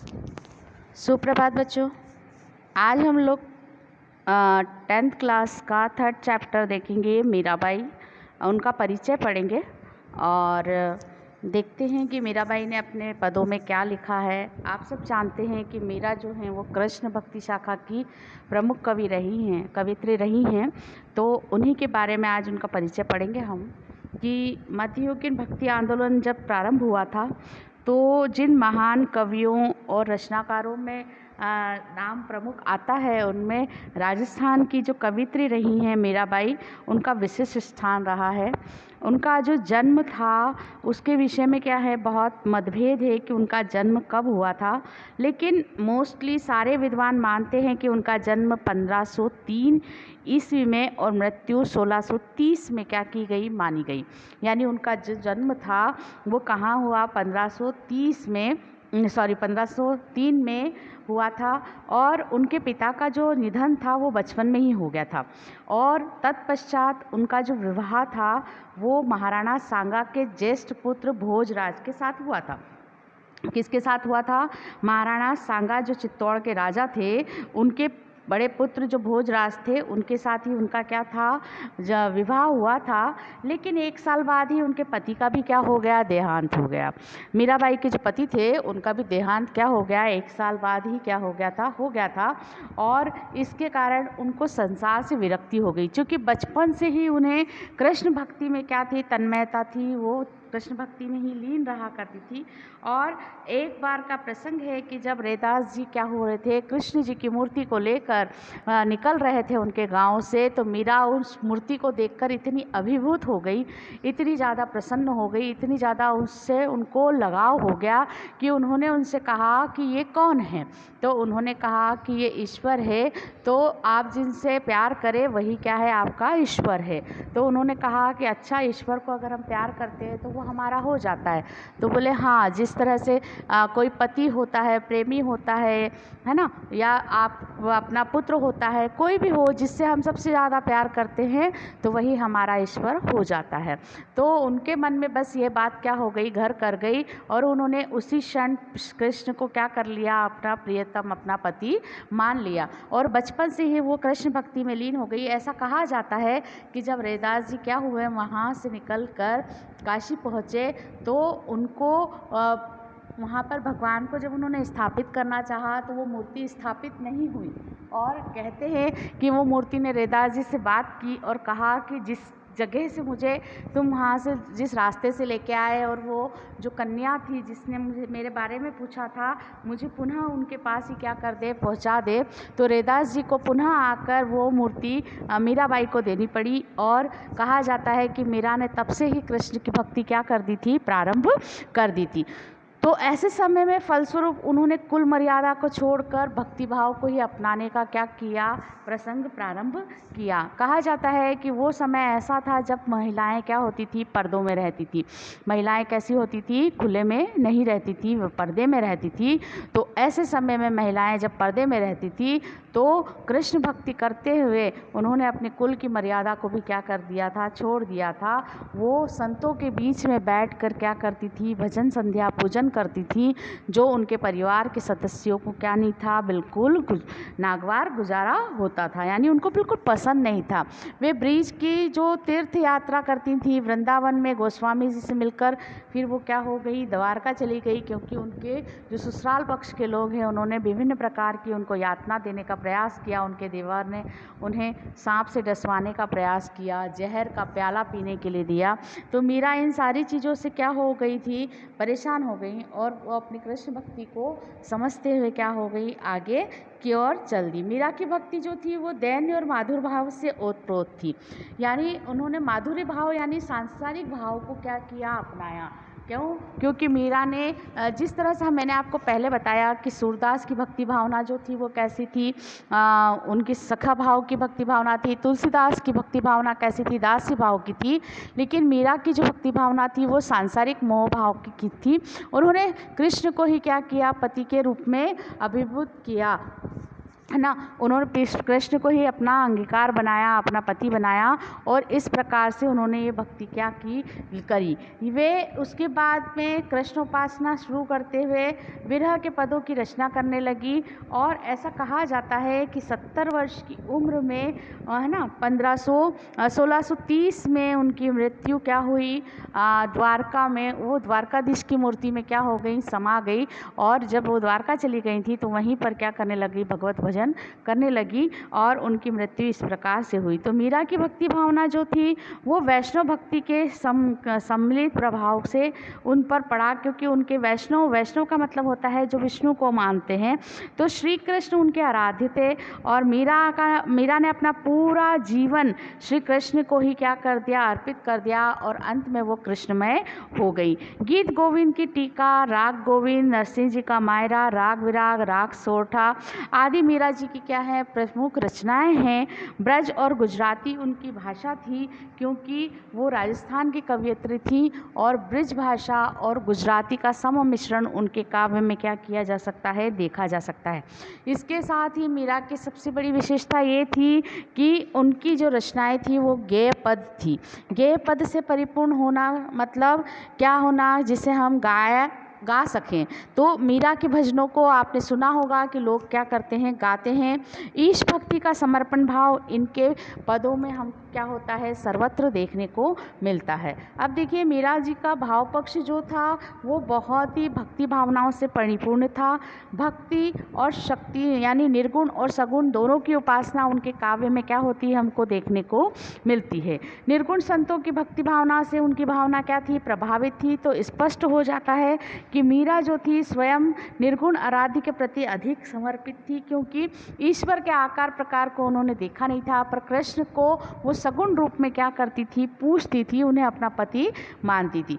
सुप्रभात बच्चों। आज हम लोग 10th क्लास का 3rd चैप्टर देखेंगे। मीराबाई, उनका परिचय पढ़ेंगे और देखते हैं कि मीराबाई ने अपने पदों में क्या लिखा है। आप सब जानते हैं कि मीरा जो हैं वो कृष्ण भक्ति शाखा की प्रमुख कवित्री रही हैं। तो उन्हीं के बारे में आज उनका परिचय पढ़ेंगे हम कि मध्ययुगीन भक्ति आंदोलन जब प्रारंभ हुआ था तो जिन महान कवियों और रचनाकारों में नाम प्रमुख आता है उनमें राजस्थान की जो कवित्री रही हैं मीराबाई, उनका विशिष्ट स्थान रहा है। उनका जो जन्म था उसके विषय में क्या है, बहुत मतभेद है कि उनका जन्म कब हुआ था, लेकिन मोस्टली सारे विद्वान मानते हैं कि उनका जन्म 1503 ईस्वी में और मृत्यु 1630 में क्या की गई, मानी गई। यानी उनका जो जन्म था वो कहाँ हुआ, 1503 में हुआ था और उनके पिता का जो निधन था वो बचपन में ही हो गया था। और तत्पश्चात उनका जो विवाह था वो महाराणा सांगा के ज्येष्ठ पुत्र भोजराज के साथ हुआ था। किसके साथ हुआ था? महाराणा सांगा जो चित्तौड़ के राजा थे, उनके बड़े पुत्र जो भोजराज थे उनके साथ ही उनका क्या था, विवाह हुआ था। लेकिन 1 साल बाद ही उनके पति का भी क्या हो गया, देहांत हो गया। मीराबाई के जो पति थे उनका भी देहांत क्या हो गया, 1 साल बाद ही क्या हो गया था। और इसके कारण उनको संसार से विरक्ति हो गई, क्योंकि बचपन से ही उन्हें कृष्ण भक्ति में क्या थी, तन्मयता थी, वो कृष्ण भक्ति में ही लीन रहा करती थी। और एक बार का प्रसंग है कि जब रैदास जी क्या हो रहे थे, कृष्ण जी की मूर्ति को लेकर निकल रहे थे उनके गांव से, तो मीरा उस मूर्ति को देखकर इतनी अभिभूत हो गई, इतनी ज़्यादा प्रसन्न हो गई, इतनी ज़्यादा उससे उनको लगाव हो गया कि उन्होंने उनसे कहा कि ये कौन है। तो उन्होंने कहा कि ये ईश्वर है, तो आप जिनसे प्यार करें वही क्या है, आपका ईश्वर है। तो उन्होंने कहा कि अच्छा, ईश्वर को अगर हम प्यार करते हैं तो वो हमारा हो जाता है। तो बोले हाँ, जिस तरह से कोई पति होता है, प्रेमी होता है ना, या आप अपना पुत्र होता है, कोई भी हो जिससे हम सबसे ज़्यादा प्यार करते हैं तो वही हमारा ईश्वर हो जाता है। तो उनके मन में बस ये बात क्या हो गई, घर कर गई, और उन्होंने उसी क्षण कृष्ण को क्या कर लिया, अपना प्रियतम, अपना पति मान लिया और बचपन से ही वो कृष्ण भक्ति में लीन हो गई। ऐसा कहा जाता है कि जब रैदास जी क्या हुए, वहाँ से निकल कर काशी पहुँचे तो उनको वहाँ पर भगवान को जब उन्होंने स्थापित करना चाहा तो वो मूर्ति स्थापित नहीं हुई। और कहते हैं कि वो मूर्ति ने रैदास जी से बात की और कहा कि जिस जगह से मुझे तुम वहाँ से जिस रास्ते से लेके आए, और वो जो कन्या थी जिसने मुझे मेरे बारे में पूछा था, मुझे पुनः उनके पास ही क्या कर दे, पहुँचा दे। तो रैदास जी को पुनः आकर वो मूर्ति मीराबाई को देनी पड़ी। और कहा जाता है कि मीरा ने तब से ही कृष्ण की भक्ति क्या कर दी थी, प्रारंभ कर दी थी। तो ऐसे समय में फलस्वरूप उन्होंने कुल मर्यादा को छोड़कर भक्ति भाव को ही अपनाने का क्या किया, प्रसंग प्रारंभ किया। कहा जाता है कि वो समय ऐसा था जब महिलाएं क्या होती थी, पर्दों में रहती थी। महिलाएं कैसी होती थी, खुले में नहीं रहती थी, वो पर्दे में रहती थी। तो ऐसे समय में महिलाएं जब पर्दे में रहती थी तो कृष्ण भक्ति करते हुए उन्होंने अपने कुल की मर्यादा को भी क्या कर दिया था, छोड़ दिया था। वो संतों के बीच में बैठकर क्या करती थी, भजन संध्या पूजन करती थी, जो उनके परिवार के सदस्यों को क्या नहीं था, बिल्कुल नागवार गुजारा होता था, यानी उनको बिल्कुल पसंद नहीं था। वे ब्रिज की जो तीर्थ यात्रा करती थी वृंदावन में गोस्वामी जी से मिलकर, फिर वो क्या हो गई, द्वारका चली गई, क्योंकि उनके जो ससुराल पक्ष के लोग हैं उन्होंने विभिन्न प्रकार की उनको यातना देने का प्रयास किया। उनके देवर ने उन्हें सांप से डसवाने का प्रयास किया, जहर का प्याला पीने के लिए दिया। तो मीरा इन सारी चीज़ों से क्या हो गई थी, परेशान हो गई, और वो अपनी कृष्ण भक्ति को समझते हुए क्या हो गई, आगे की ओर चल दी। मीरा की भक्ति जो थी वो दैन्य और माधुर भाव से ओतप्रोत थी, यानी उन्होंने माधुर्य भाव यानी सांसारिक भाव को क्या किया, अपनाया। क्यों? क्योंकि मीरा ने जिस तरह से मैंने आपको पहले बताया कि सूरदास की भक्ति भावना जो थी वो कैसी थी, उनकी सखा भाव की भक्ति भावना थी। तुलसीदास की भक्ति भावना कैसी थी, दासी भाव की थी। लेकिन मीरा की जो भक्ति भावना थी वो सांसारिक मोह भाव की थी। उन्होंने कृष्ण को ही क्या किया, पति के रूप में अभिभूत किया। है ना, उन्होंने कृष्ण को ही अपना अंगीकार बनाया, अपना पति बनाया, और इस प्रकार से उन्होंने ये भक्ति क्या की करी। वे उसके बाद में कृष्ण उपासना शुरू करते हुए विरह के पदों की रचना करने लगी। और ऐसा कहा जाता है कि 70 वर्ष की उम्र में, है ना, 1630 में उनकी मृत्यु क्या हुई, द्वारका में, वो द्वारकाधीश की मूर्ति में क्या हो गई, समा गई। और जब वो द्वारका चली गई थी तो वहीं पर क्या करने लगी, भगवत भजन करने लगी, और उनकी मृत्यु इस प्रकार से हुई। तो मीरा की भक्ति भावना जो थी वो वैष्णव भक्ति के सम्मिलित प्रभाव से उन पर पड़ा, क्योंकि उनके वैष्णव का मतलब होता है जो विष्णु को मानते हैं। तो श्री कृष्ण उनके आराध्य थे, और मीरा ने अपना पूरा जीवन श्री कृष्ण को ही क्या कर दिया, अर्पित कर दिया, और अंत में वो कृष्णमय हो गई। गीत गोविंद की टीका, राग गोविंद, नरसिंह जी का मायरा, राग विराग, राग सोरठा आदि मीरा जी की क्या है, प्रमुख रचनाएं हैं। ब्रज और गुजराती उनकी भाषा थी, क्योंकि वो राजस्थान की कवयित्री थी, और ब्रज भाषा और गुजराती का मिश्रण उनके काव्य में क्या किया जा सकता है, देखा जा सकता है। इसके साथ ही मीरा की सबसे बड़ी विशेषता ये थी कि उनकी जो रचनाएं थी वो गेय पद थी। गेय पद से परिपूर्ण होना मतलब क्या होना, जिसे हम गा सकें। तो मीरा के भजनों को आपने सुना होगा कि लोग क्या करते हैं, गाते हैं। ईश भक्ति का समर्पण भाव इनके पदों में हम क्या होता है, सर्वत्र देखने को मिलता है। अब देखिए, मीरा जी का भाव पक्ष जो था वो बहुत ही भक्ति भावनाओं से परिपूर्ण था। भक्ति और शक्ति यानी निर्गुण और सगुण दोनों की उपासना उनके काव्य में क्या होती है, हमको देखने को मिलती है। निर्गुण संतों की भक्ति भावना से उनकी भावना क्या थी, प्रभावित थी। तो स्पष्ट हो जाता है कि मीरा जो थी स्वयं निर्गुण आराध्य के प्रति अधिक समर्पित थी, क्योंकि ईश्वर के आकार प्रकार को उन्होंने देखा नहीं था, पर कृष्ण को वो सगुण रूप में क्या करती थी, पूजती थी, उन्हें अपना पति मानती थी।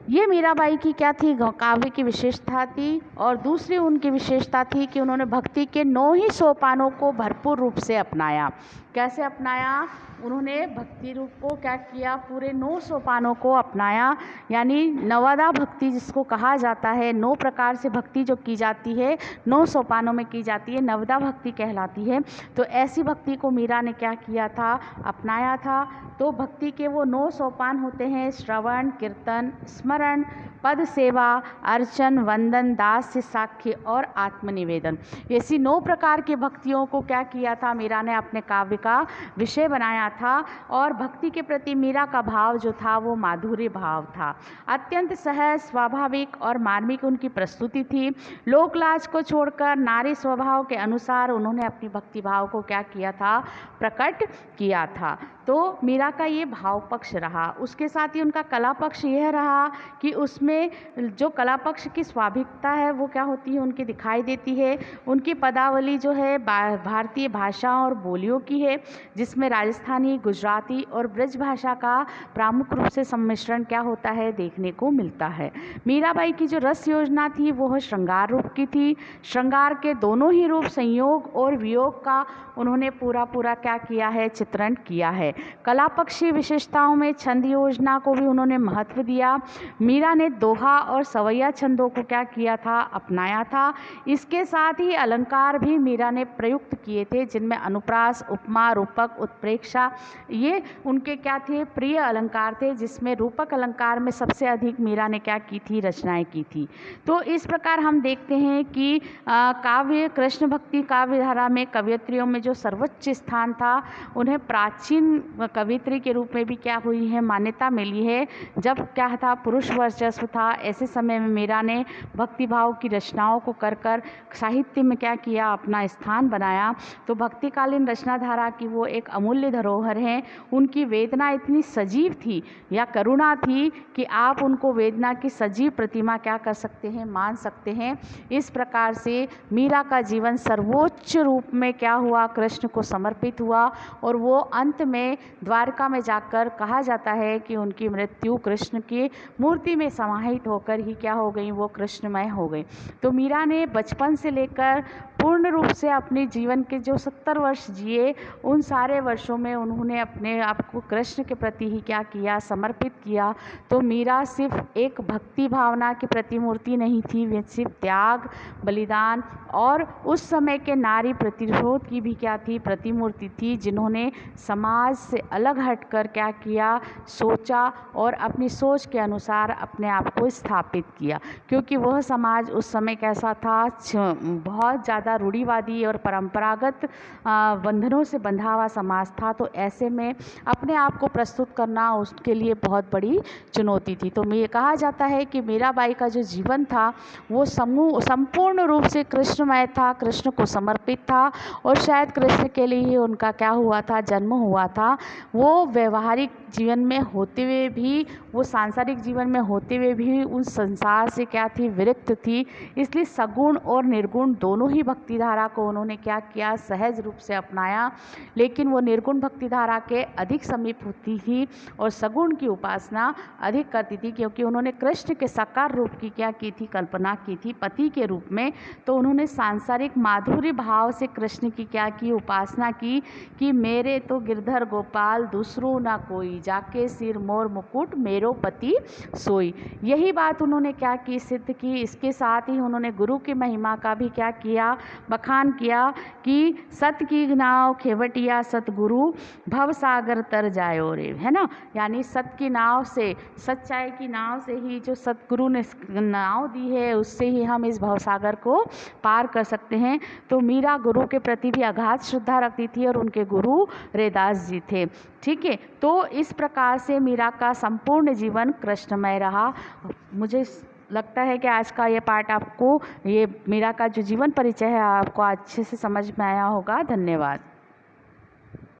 ये मीराबाई की क्या थी, काव्य की विशेषता थी। और दूसरी उनकी विशेषता थी कि उन्होंने भक्ति के 9 ही सोपानों को भरपूर रूप से अपनाया। कैसे अपनाया, उन्होंने भक्ति रूप को क्या किया, पूरे 9 सोपानों को अपनाया। यानी नवदा भक्ति जिसको कहा जाता है, 9 प्रकार से भक्ति जो की जाती है 9 सोपानों में की जाती है, नवदा भक्ति कहलाती है। तो ऐसी भक्ति को मीरा ने क्या किया था, अपनाया था। तो भक्ति के वो 9 सोपान होते हैं, श्रवण, कीर्तन, स्मरण, पद सेवा, अर्चन, वंदन, दास्य, साख्य और आत्मनिवेदन। ऐसी 9 प्रकार की भक्तियों को क्या किया था, मीरा ने अपने काव्य का विषय बनाया था। और भक्ति के प्रति मीरा का भाव जो था वो माधुर्य भाव था। अत्यंत सहज, स्वाभाविक और मार्मिक उनकी प्रस्तुति थी। लोकलाज को छोड़कर नारी स्वभाव के अनुसार उन्होंने अपनी भक्ति भाव को क्या किया था, प्रकट किया था। तो मीरा का ये भाव पक्ष रहा। उसके साथ ही उनका कला पक्ष यह रहा कि उसमें जो कला पक्ष की स्वाभाविकता है वो क्या होती है, उनकी दिखाई देती है। उनकी पदावली जो है भारतीय भाषा और बोलियों की है, जिसमें राजस्थानी, गुजराती और ब्रज भाषा का प्रमुख रूप से सम्मिश्रण क्या होता है, देखने को मिलता है। मीराबाई की जो रस योजना थी वो श्रृंगार रूप की थी। श्रृंगार के दोनों ही रूप, संयोग और वियोग का उन्होंने पूरा क्या किया है, चित्रण किया है। कला पक्षी विशेषताओं में छंद योजना को भी उन्होंने महत्व दिया। मीरा ने दोहा और सवैया छंदों को क्या किया था, अपनाया था। इसके साथ ही अलंकार भी मीरा ने प्रयुक्त किए थे, जिनमें अनुप्रास, उपमा, रूपक, उत्प्रेक्षा ये उनके क्या थे, प्रिय अलंकार थे, जिसमें रूपक अलंकार में सबसे अधिक मीरा ने क्या की थी, रचनाएं की थी। तो इस प्रकार हम देखते हैं कि काव्य, कृष्ण भक्ति काव्य धारा में कवयित्रियों में जो सर्वोच्च स्थान था, उन्हें प्राचीन कवियत्री के रूप में भी क्या हुई है, मान्यता मिली है। जब क्या था, पुरुष वर्चस्व था, ऐसे समय में मीरा ने भक्ति भाव की रचनाओं को कर साहित्य में क्या किया, अपना स्थान बनाया। तो भक्तिकालीन रचना धारा की वो एक अमूल्य धरोहर है। उनकी वेदना इतनी सजीव थी या करुणा थी कि आप उनको वेदना की सजीव प्रतिमा क्या कर सकते हैं, मान सकते हैं। इस प्रकार से मीरा का जीवन सर्वोच्च रूप में क्या हुआ, कृष्ण को समर्पित हुआ। और वो अंत में द्वारका में जाकर कहा जाता है कि उनकी मृत्यु कृष्ण की मूर्ति में समाहित होकर ही क्या हो गई, वो कृष्णमय हो गई। तो मीरा ने बचपन से लेकर पूर्ण रूप से अपने जीवन के जो 70 वर्ष जिए, उन सारे वर्षों में उन्होंने अपने आप को कृष्ण के प्रति ही क्या किया, समर्पित किया। तो मीरा सिर्फ एक भक्ति भावना की प्रतिमूर्ति नहीं थी, वे सिर्फ त्याग, बलिदान और उस समय के नारी प्रतिरोध की भी क्या थी, प्रतिमूर्ति थी, जिन्होंने समाज से अलग हटकर क्या किया, सोचा और अपनी सोच के अनुसार अपने आप को स्थापित किया। क्योंकि वह समाज उस समय कैसा था, बहुत ज़्यादा रूढ़िवादी और परंपरागत बंधनों से बंधा हुआ समाज था। तो ऐसे में अपने आप को प्रस्तुत करना उसके लिए बहुत बड़ी चुनौती थी। तो ये कहा जाता है कि मीराबाई का जो जीवन था वो संपूर्ण रूप से कृष्णमय था, कृष्ण को समर्पित था और शायद कृष्ण के लिए ही उनका क्या हुआ था, जन्म हुआ था। वो व्यवहारिक जीवन में होते हुए भी, वो सांसारिक जीवन में होते हुए भी उस संसार से क्या थी, विरक्त थी। इसलिए सगुण और निर्गुण दोनों ही भक्ति धारा को उन्होंने क्या किया, सहज रूप से अपनाया। लेकिन वो निर्गुण भक्ति धारा के अधिक समीप होती थी और सगुण की उपासना अधिक करती थी, क्योंकि उन्होंने कृष्ण के साकार रूप की क्या की थी, कल्पना की थी पति के रूप में। तो उन्होंने सांसारिक माधुर्य भाव से कृष्ण की क्या की, उपासना की कि मेरे तो गिरधर गोपाल दूसरो ना कोई, जाके सिर मोर मुकुट मेरो पति सोई। यही बात उन्होंने क्या की, सिद्ध की। इसके साथ ही उन्होंने गुरु की महिमा का भी क्या किया, बखान किया कि सत की नाव खेवटिया सतगुरु भव सागर तर जायो रे, है ना। यानी सत की नाव से, सच्चाई की नाव से ही जो सतगुरु ने नाव दी है, उससे ही हम इस भवसागर को पार कर सकते हैं। तो मीरा गुरु के प्रति भी अगाध श्रद्धा रखती थी और उनके गुरु रैदास जी थे। ठीक है, तो इस प्रकार से मीरा का संपूर्ण जीवन कृष्णमय रहा। मुझे लगता है कि आज का ये पाठ आपको, ये मीरा का जो जीवन परिचय है, आपको अच्छे से समझ में आया होगा। धन्यवाद।